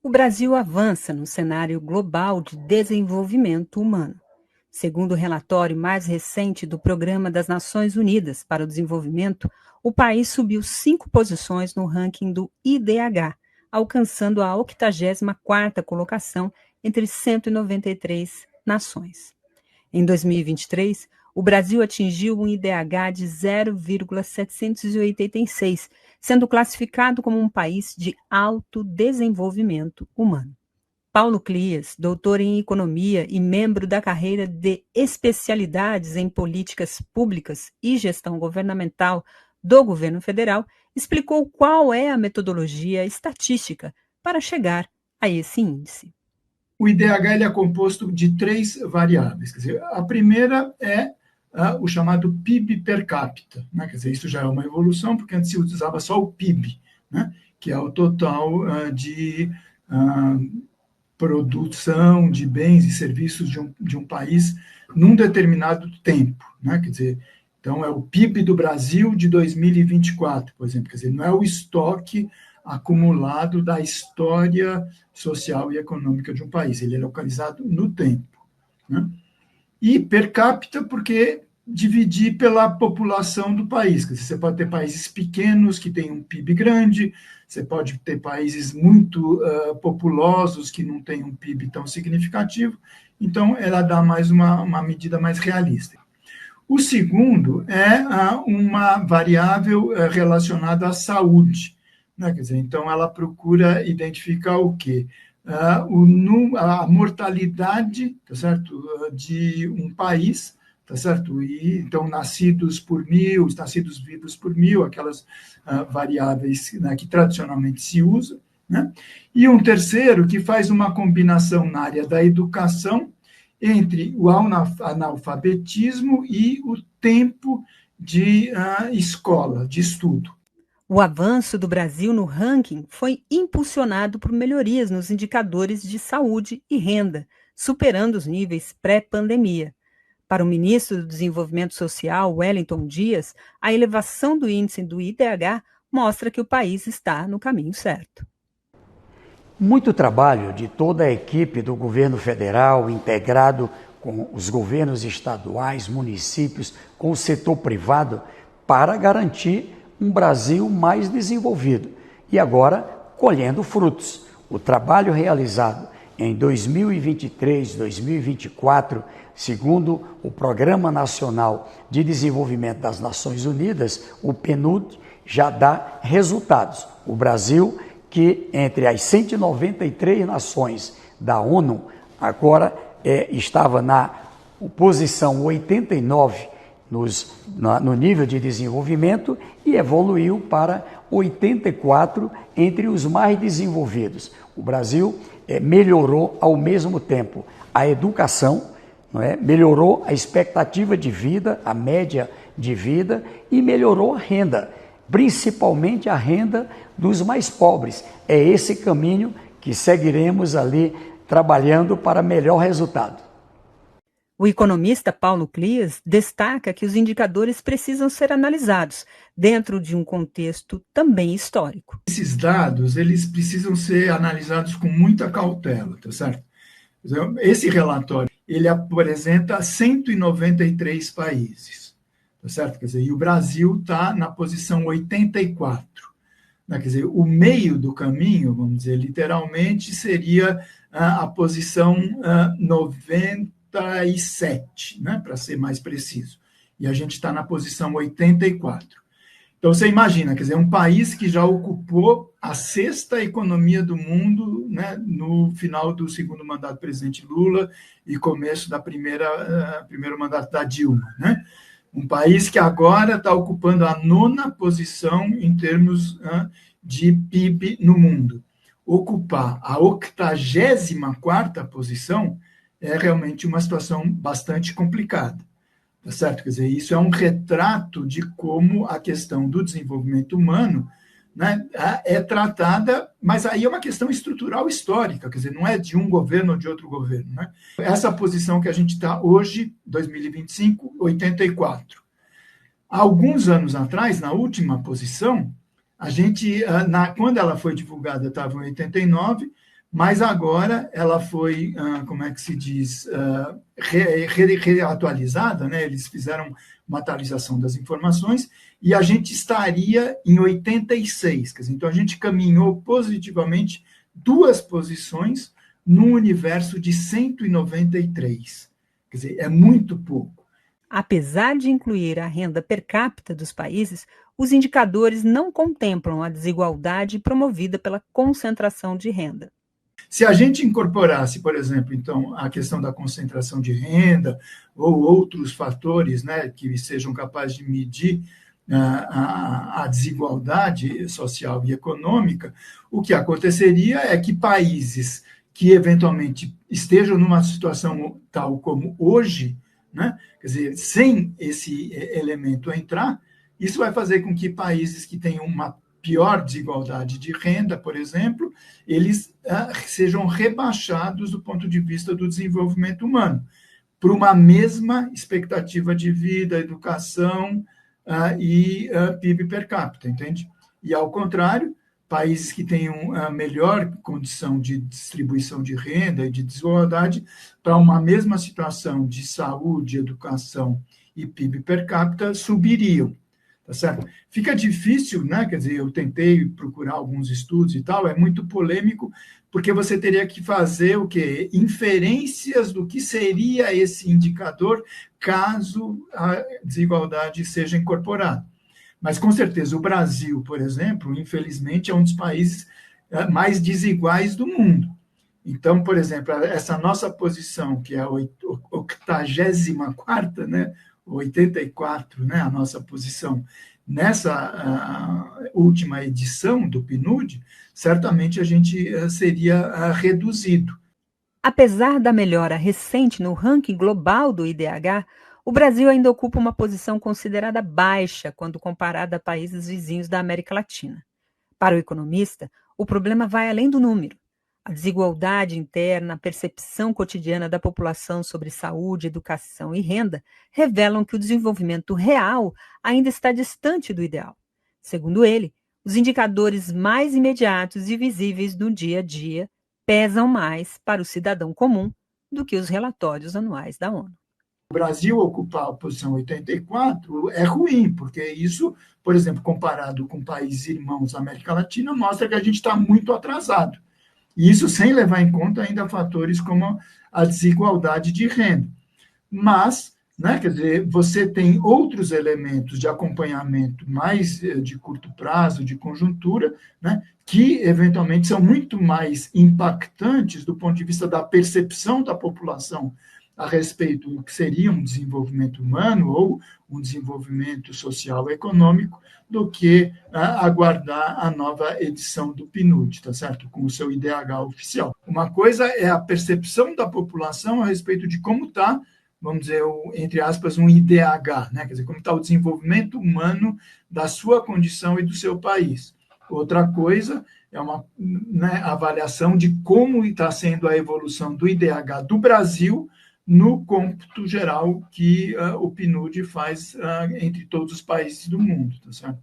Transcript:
O Brasil avança no cenário global de desenvolvimento humano. Segundo o relatório mais recente do Programa das Nações Unidas para o Desenvolvimento, o país subiu 5 posições no ranking do IDH, alcançando a 84ª colocação entre 193 nações. Em 2023, o Brasil atingiu um IDH de 0,786, sendo classificado como um país de alto desenvolvimento humano. Paulo Clias, doutor em economia e membro da carreira de especialidades em políticas públicas e gestão governamental do governo federal, explicou qual é a metodologia estatística para chegar a esse índice. O IDH ele é composto de 3 variáveis. Quer dizer, a primeira é o chamado PIB per capita, né? Quer dizer, isso já é uma evolução, porque antes se usava só o PIB, né? Que é o total de produção de bens e serviços de um país num determinado tempo, né? Quer dizer, então é o PIB do Brasil de 2024, por exemplo, quer dizer, não é o estoque acumulado da história social e econômica de um país, ele é localizado no tempo, né? E per capita, porque dividir pela população do país. Quer dizer, você pode ter países pequenos que têm um PIB grande, você pode ter países muito populosos que não têm um PIB tão significativo, então ela dá mais uma medida mais realista. O segundo é uma variável relacionada à saúde, né? Quer dizer, então ela procura identificar o quê? A mortalidade, tá certo, de um país, tá certo? E então nascidos por 1.000, nascidos vivos por 1.000, aquelas variáveis, né, que tradicionalmente se usa, né? E um terceiro que faz uma combinação na área da educação entre o analfabetismo e o tempo de escola, de estudo. O avanço do Brasil no ranking foi impulsionado por melhorias nos indicadores de saúde e renda, superando os níveis pré-pandemia. Para o ministro do Desenvolvimento Social, Wellington Dias, a elevação do índice do IDH mostra que o país está no caminho certo. Muito trabalho de toda a equipe do governo federal, integrado com os governos estaduais, municípios, com o setor privado, para garantir um Brasil mais desenvolvido e agora colhendo frutos. O trabalho realizado em 2023, 2024, segundo o Programa Nacional de Desenvolvimento das Nações Unidas, o PNUD, já dá resultados. O Brasil, que entre as 193 nações da ONU, agora estava na posição 89 no nível de desenvolvimento e evoluiu para 84 entre os mais desenvolvidos. O Brasil melhorou ao mesmo tempo a educação, não é? Melhorou a expectativa de vida, a média de vida, e melhorou a renda, principalmente a renda dos mais pobres. É esse caminho que seguiremos ali trabalhando para melhor resultado. O economista Paulo Clias destaca que os indicadores precisam ser analisados dentro de um contexto também histórico. Esses dados, eles precisam ser analisados com muita cautela, tá certo? Esse relatório, ele apresenta 193 países, tá certo? Quer dizer, e o Brasil está na posição 84. Né? Quer dizer, o meio do caminho, vamos dizer, literalmente, seria a posição 97, né, para ser mais preciso. E a gente está na posição 84. Então, você imagina, quer dizer, um país que já ocupou a 6ª economia do mundo, né, no final do segundo mandato do presidente Lula e começo da primeiro mandato da Dilma, né? Um país que agora está ocupando a 9ª posição em termos de PIB no mundo. Ocupar a 84ª posição é realmente uma situação bastante complicada, tá certo? Quer dizer, isso é um retrato de como a questão do desenvolvimento humano, né, é tratada, mas aí é uma questão estrutural histórica, quer dizer, não é de um governo ou de outro governo, né? Essa posição que a gente está hoje, 2025, 84. Há alguns anos atrás, na última posição, a gente, quando ela foi divulgada, estava em 89, mas agora ela foi, como é que se diz, reatualizada, né? Eles fizeram uma atualização das informações e a gente estaria em 86, quer dizer, então a gente caminhou positivamente 2 posições no universo de 193. Quer dizer, é muito pouco. Apesar de incluir a renda per capita dos países, os indicadores não contemplam a desigualdade promovida pela concentração de renda. Se a gente incorporasse, por exemplo, então, a questão da concentração de renda ou outros fatores, né, que sejam capazes de medir a desigualdade social e econômica, o que aconteceria é que países que eventualmente estejam numa situação tal como hoje, né, quer dizer, sem esse elemento entrar, isso vai fazer com que países que tenham uma pior desigualdade de renda, por exemplo, eles sejam rebaixados do ponto de vista do desenvolvimento humano, por uma mesma expectativa de vida, educação e PIB per capita, entende? E, ao contrário, países que tenham a melhor condição de distribuição de renda e de desigualdade, para uma mesma situação de saúde, educação e PIB per capita, subiriam. Tá certo? Fica difícil, né? Quer dizer, eu tentei procurar alguns estudos e tal, é muito polêmico, porque você teria que fazer o quê? Inferências do que seria esse indicador caso a desigualdade seja incorporada. Mas, com certeza, o Brasil, por exemplo, infelizmente, é um dos países mais desiguais do mundo. Então, por exemplo, essa nossa posição, que é a 84ª, né? 84, né, a nossa posição nessa última edição do PNUD, certamente a gente seria reduzido. Apesar da melhora recente no ranking global do IDH, o Brasil ainda ocupa uma posição considerada baixa quando comparado a países vizinhos da América Latina. Para o economista, o problema vai além do número. A desigualdade interna, a percepção cotidiana da população sobre saúde, educação e renda revelam que o desenvolvimento real ainda está distante do ideal. Segundo ele, os indicadores mais imediatos e visíveis do dia a dia pesam mais para o cidadão comum do que os relatórios anuais da ONU. O Brasil ocupar a posição 84 é ruim, porque isso, por exemplo, comparado com países irmãos da América Latina, mostra que a gente está muito atrasado. E isso sem levar em conta ainda fatores como a desigualdade de renda. Mas, né, quer dizer, você tem outros elementos de acompanhamento mais de curto prazo, de conjuntura, né, que eventualmente são muito mais impactantes do ponto de vista da percepção da população a respeito do que seria um desenvolvimento humano ou um desenvolvimento social e econômico, do que aguardar a nova edição do PNUD, tá certo? Com o seu IDH oficial. Uma coisa é a percepção da população a respeito de como está, vamos dizer, entre aspas, um IDH, né? Quer dizer, como está o desenvolvimento humano da sua condição e do seu país. Outra coisa é uma, né, avaliação de como está sendo a evolução do IDH do Brasil no cômputo geral que o PNUD faz entre todos os países do mundo, tá certo?